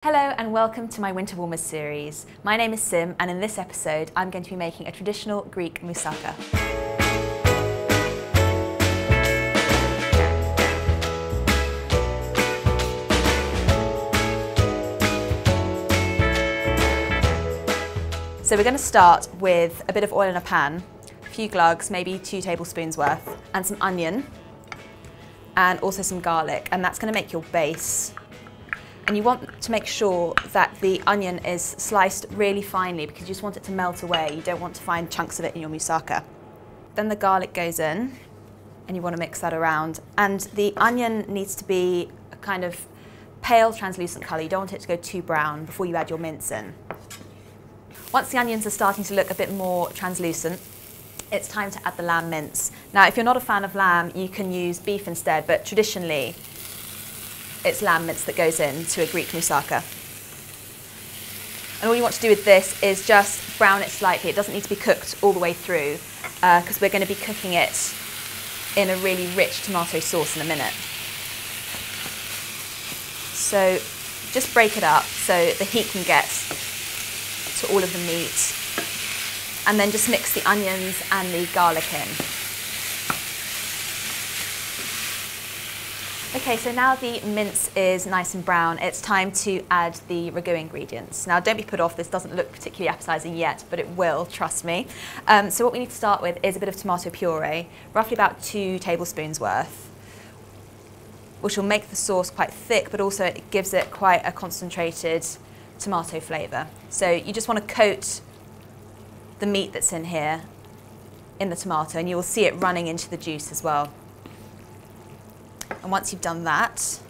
Hello and welcome to my Winter Warmers series. My name is Sim and in this episode I'm going to be making a traditional Greek moussaka. So we're going to start with a bit of oil in a pan, a few glugs, maybe 2 tablespoons worth, and some onion and also some garlic, and that's going to make your base. And you want to make sure that the onion is sliced really finely because you just want it to melt away. You don't want to find chunks of it in your moussaka. Then the garlic goes in and you want to mix that around. And the onion needs to be a kind of pale translucent colour. You don't want it to go too brown before you add your mince in. Once the onions are starting to look a bit more translucent, it's time to add the lamb mince. Now, if you're not a fan of lamb, you can use beef instead, but traditionally, it's lamb mince that goes into a Greek moussaka. And all you want to do with this is just brown it slightly. It doesn't need to be cooked all the way through because we're going to be cooking it in a really rich tomato sauce in a minute. So just break it up so the heat can get to all of the meat, and then just mix the onions and the garlic in. Okay, so now the mince is nice and brown, it's time to add the ragu ingredients. Now don't be put off, this doesn't look particularly appetising yet, but it will, trust me. So what we need to start with is a bit of tomato puree, roughly about 2 tablespoons worth, which will make the sauce quite thick, but also it gives it quite a concentrated tomato flavour. So you just want to coat the meat that's in here in the tomato, and you will see it running into the juice as well. And once you've done that,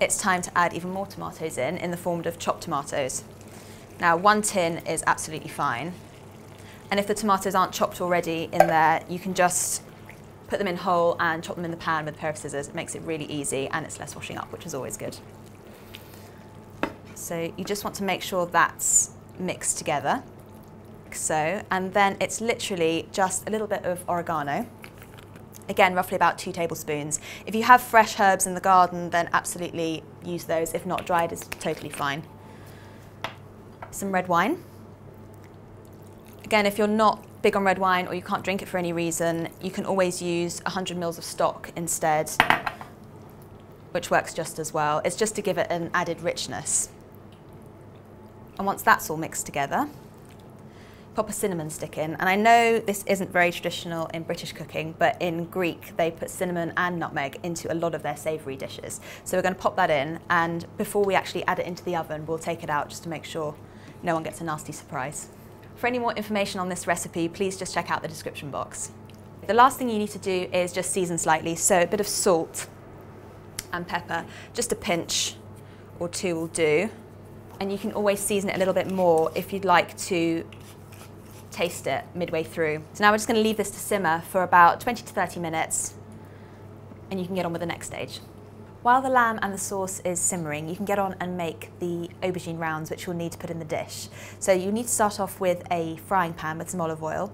it's time to add even more tomatoes in the form of chopped tomatoes. Now, 1 tin is absolutely fine. And if the tomatoes aren't chopped already in there, you can just put them in whole and chop them in the pan with a pair of scissors. It makes it really easy and it's less washing up, which is always good. So you just want to make sure that's mixed together. Like so, and then it's literally just a little bit of oregano. Again, roughly about 2 tablespoons. If you have fresh herbs in the garden, then absolutely use those. If not, dried is totally fine. Some red wine. Again, if you're not big on red wine or you can't drink it for any reason, you can always use 100 ml of stock instead, which works just as well. It's just to give it an added richness. And once that's all mixed together, pop a cinnamon stick in. And I know this isn't very traditional in British cooking, but in Greek they put cinnamon and nutmeg into a lot of their savoury dishes. So we're going to pop that in, and before we actually add it into the oven, we'll take it out just to make sure no one gets a nasty surprise. For any more information on this recipe, please just check out the description box. The last thing you need to do is just season slightly, so a bit of salt and pepper, just a pinch or 2 will do. And you can always season it a little bit more if you'd like to taste it midway through. So now we're just going to leave this to simmer for about 20 to 30 minutes and you can get on with the next stage. While the lamb and the sauce is simmering, you can get on and make the aubergine rounds, which you'll need to put in the dish. So you need to start off with a frying pan with some olive oil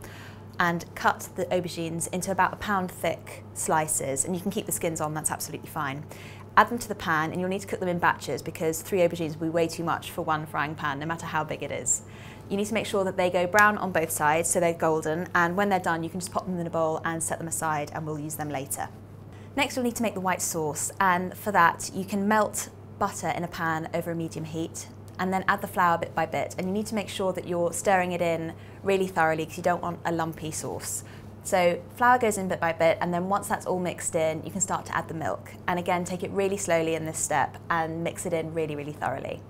and cut the aubergines into about 1 pound thick slices, and you can keep the skins on, that's absolutely fine. Add them to the pan, and you'll need to cook them in batches because 3 aubergines will be way too much for 1 frying pan, no matter how big it is. You need to make sure that they go brown on both sides, so they're golden, and when they're done, you can just pop them in a bowl and set them aside, and we'll use them later. Next, you'll need to make the white sauce, and for that, you can melt butter in a pan over a medium heat, and then add the flour bit by bit, and you need to make sure that you're stirring it in really thoroughly because you don't want a lumpy sauce. So flour goes in bit by bit, and then once that's all mixed in, you can start to add the milk. And again, take it really slowly in this step and mix it in really, really thoroughly.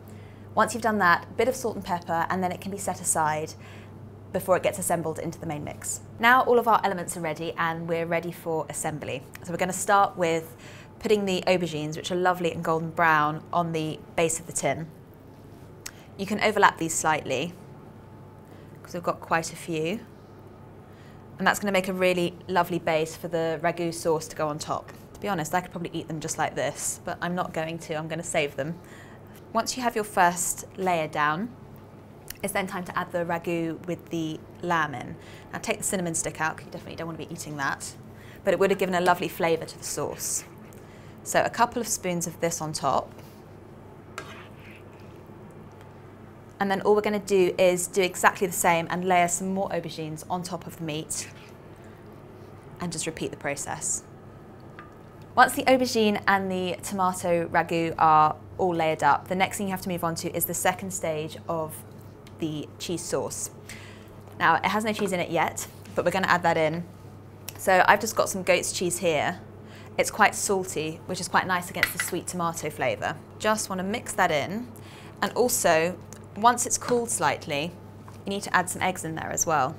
Once you've done that, a bit of salt and pepper, and then it can be set aside before it gets assembled into the main mix. Now all of our elements are ready and we're ready for assembly. So we're going to start with putting the aubergines, which are lovely and golden brown, on the base of the tin. You can overlap these slightly because we've got quite a few. And that's going to make a really lovely base for the ragu sauce to go on top. To be honest, I could probably eat them just like this, but I'm not going to, I'm going to save them. Once you have your first layer down, it's then time to add the ragu with the lamb in. Now take the cinnamon stick out, because you definitely don't want to be eating that, but it would have given a lovely flavour to the sauce. So a couple of spoons of this on top, And then all we're going to do is do exactly the same and layer some more aubergines on top of the meat and just repeat the process. Once the aubergine and the tomato ragu are all layered up, the next thing you have to move on to is the second stage of the cheese sauce. Now, it has no cheese in it yet, but we're going to add that in. So I've just got some goat's cheese here. It's quite salty, which is quite nice against the sweet tomato flavour. Just want to mix that in. And also, once it's cooled slightly, you need to add some eggs in there as well.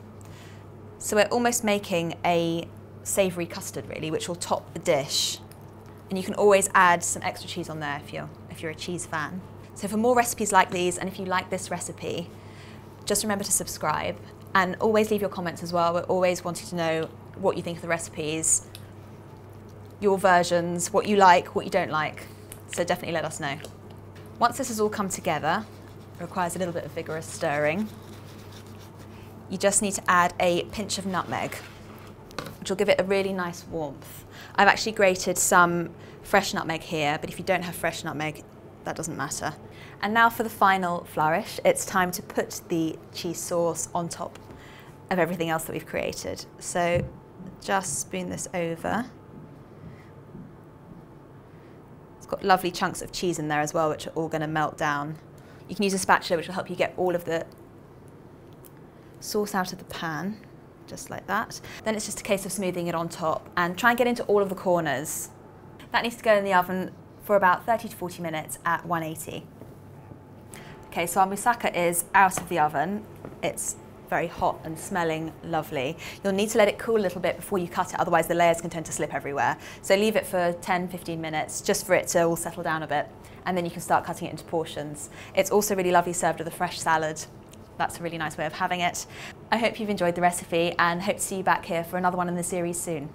So we're almost making a savoury custard really, which will top the dish. And you can always add some extra cheese on there if you're a cheese fan. So for more recipes like these, and if you like this recipe, just remember to subscribe and always leave your comments as well. We're always wanting to know what you think of the recipes, your versions, what you like, what you don't like. So definitely let us know. Once this has all come together, it requires a little bit of vigorous stirring. You just need to add a pinch of nutmeg, which will give it a really nice warmth. I've actually grated some fresh nutmeg here, but if you don't have fresh nutmeg, that doesn't matter. And now for the final flourish, it's time to put the cheese sauce on top of everything else that we've created. So just spoon this over. It's got lovely chunks of cheese in there as well, which are all going to melt down. You can use a spatula, which will help you get all of the sauce out of the pan, just like that. Then it's just a case of smoothing it on top and try and get into all of the corners. That needs to go in the oven for about 30 to 40 minutes at 180. Okay, so our moussaka is out of the oven. It's very hot and smelling lovely. You'll need to let it cool a little bit before you cut it, otherwise the layers can tend to slip everywhere. So leave it for 10-15 minutes just for it to all settle down a bit, and then you can start cutting it into portions. It's also really lovely served with a fresh salad. That's a really nice way of having it. I hope you've enjoyed the recipe and hope to see you back here for another one in the series soon.